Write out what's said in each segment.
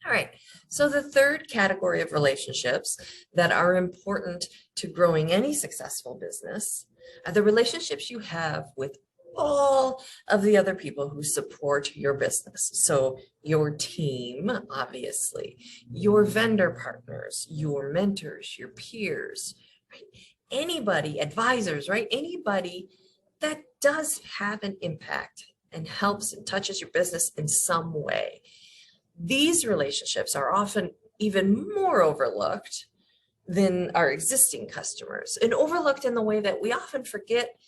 All right. So the third category of relationships that are important to growing any successful business are the relationships you have with all of the other people who support your business. So your team, obviously, your vendor partners, your mentors, your peers, right? Anybody, advisors, right? Anybody that does have an impact and helps and touches your business in some way. These relationships are often even more overlooked than our existing customers, and overlooked in the way that we often forget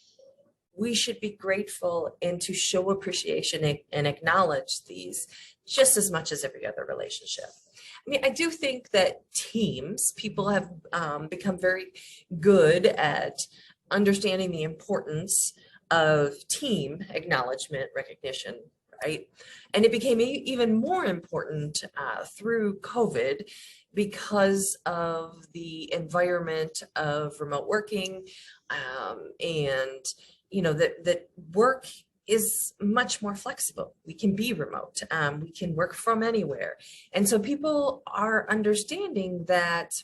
we should be grateful and to show appreciation and acknowledge these just as much as every other relationship. I mean, I do think that people have become very good at understanding the importance of team acknowledgement, recognition, right? And it became even more important through COVID because of the environment of remote working, and that work is much more flexible. We can be remote. We can work from anywhere. And so people are understanding that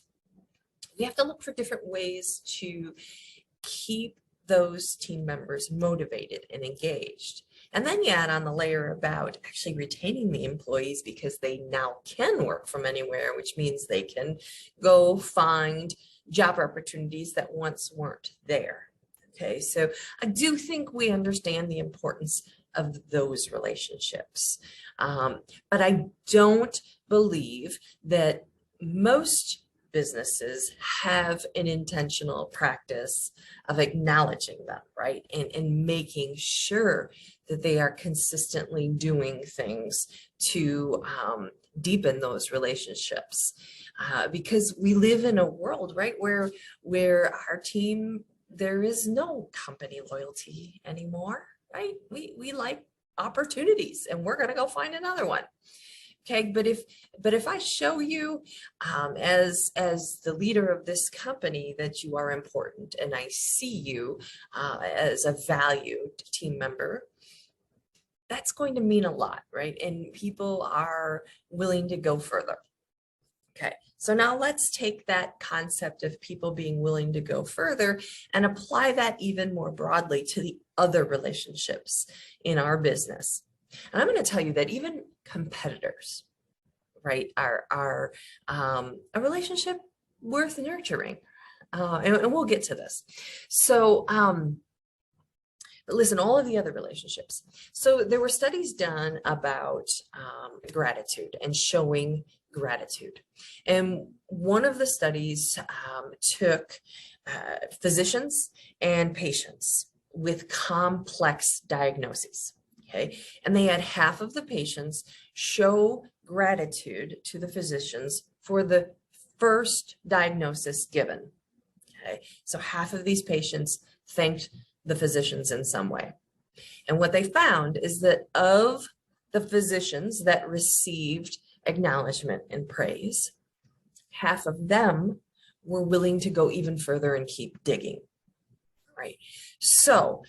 we have to look for different ways to keep those team members motivated and engaged. And then you add on the layer about actually retaining the employees because they now can work from anywhere, which means they can go find job opportunities that once weren't there. Okay, so I do think we understand the importance of those relationships. But I don't believe that most businesses have an intentional practice of acknowledging them, right? And making sure that they are consistently doing things to deepen those relationships. Because we live in a world, right, where our team, there is no company loyalty anymore, right? We like opportunities and we're going to go find another one. Okay, but if I show you as the leader of this company that you are important, and I see you as a valued team member, that's going to mean a lot, right? And people are willing to go further. Okay, so now let's take that concept of people being willing to go further and apply that even more broadly to the other relationships in our business. And I'm going to tell you that even competitors, right, are a relationship worth nurturing. And we'll get to this. So, but listen, all of the other relationships. So there were studies done about gratitude and showing gratitude. And one of the studies took physicians and patients with complex diagnoses. Okay, and they had half of the patients show gratitude to the physicians for the first diagnosis given. Okay, so half of these patients thanked the physicians in some way. And what they found is that of the physicians that received acknowledgement and praise, half of them were willing to go even further and keep digging, right? So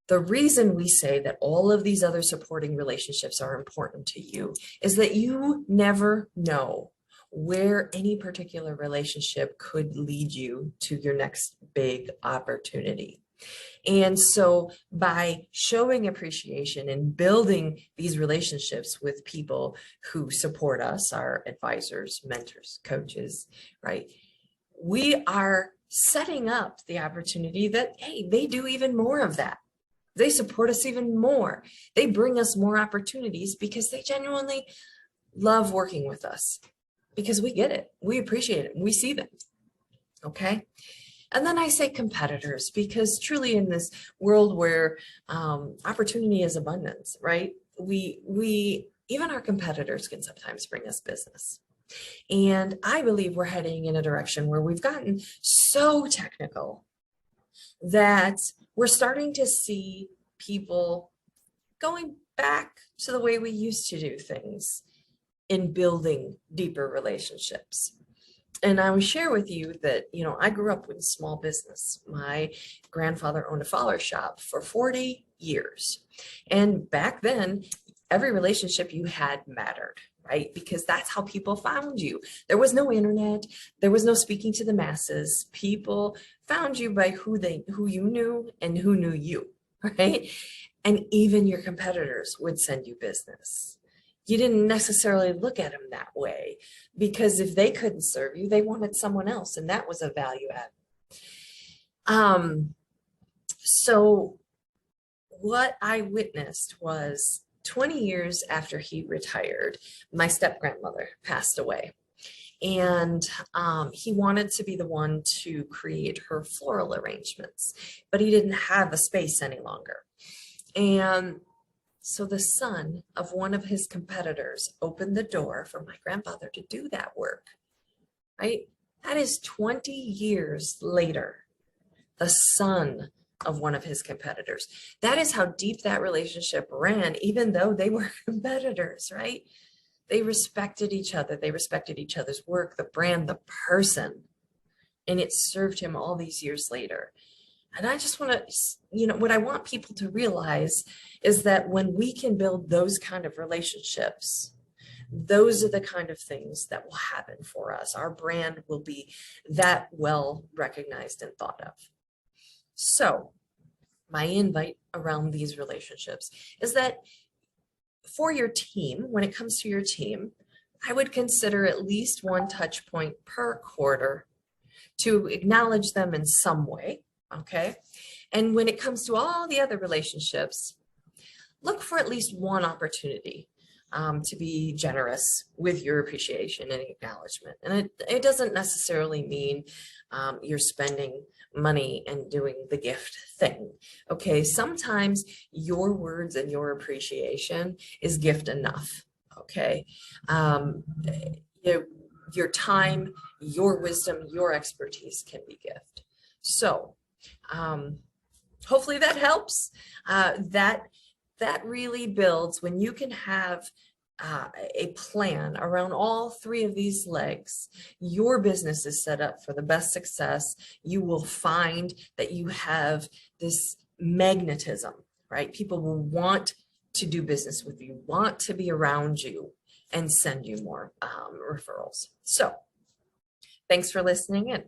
the reason we say that all of these other supporting relationships are important to you is that you never know where any particular relationship could lead you to your next big opportunity. And so by showing appreciation and building these relationships with people who support us, our advisors, mentors, coaches, right, we are setting up the opportunity that, hey, they do even more of that. They support us even more. They bring us more opportunities because they genuinely love working with us, because we get it. We appreciate it. We see them. Okay. And then I say competitors, because truly in this world where opportunity is abundance, right? We even our competitors can sometimes bring us business. And I believe we're heading in a direction where we've gotten so technical that we're starting to see people going back to the way we used to do things in building deeper relationships. And I will share with you that, I grew up with a small business. My grandfather owned a flower shop for 40 years. And back then, every relationship you had mattered, right? Because that's how people found you. There was no internet. There was no speaking to the masses. People found you by who you knew and who knew you, right? And even your competitors would send you business. You didn't necessarily look at them that way, because if they couldn't serve you, they wanted someone else, and that was a value add. So what I witnessed was 20 years after he retired, my step grandmother passed away. And he wanted to be the one to create her floral arrangements, but he didn't have a space any longer. And so the son of one of his competitors opened the door for my grandfather to do that work, right? That is 20 years later, the son of one of his competitors. That is how deep that relationship ran, even though they were competitors, right? They respected each other. They respected each other's work, the brand, the person. And it served him all these years later. And I just want to, what I want people to realize is that when we can build those kind of relationships, those are the kind of things that will happen for us. Our brand will be that well recognized and thought of. So my invite around these relationships is that for your team, when it comes to your team, I would consider at least one touch point per quarter to acknowledge them in some way, okay? And when it comes to all the other relationships, look for at least one opportunity to be generous with your appreciation and acknowledgement. And it doesn't necessarily mean you're spending money and doing the gift thing. Okay, sometimes your words and your appreciation is gift enough. Okay, your time, your wisdom, your expertise can be gift. So hopefully that helps. That really builds when you can have a plan around all three of these legs. Your business is set up for the best success. You will find that you have this magnetism, right? People will want to do business with you, want to be around you, and send you more referrals. So thanks for listening in.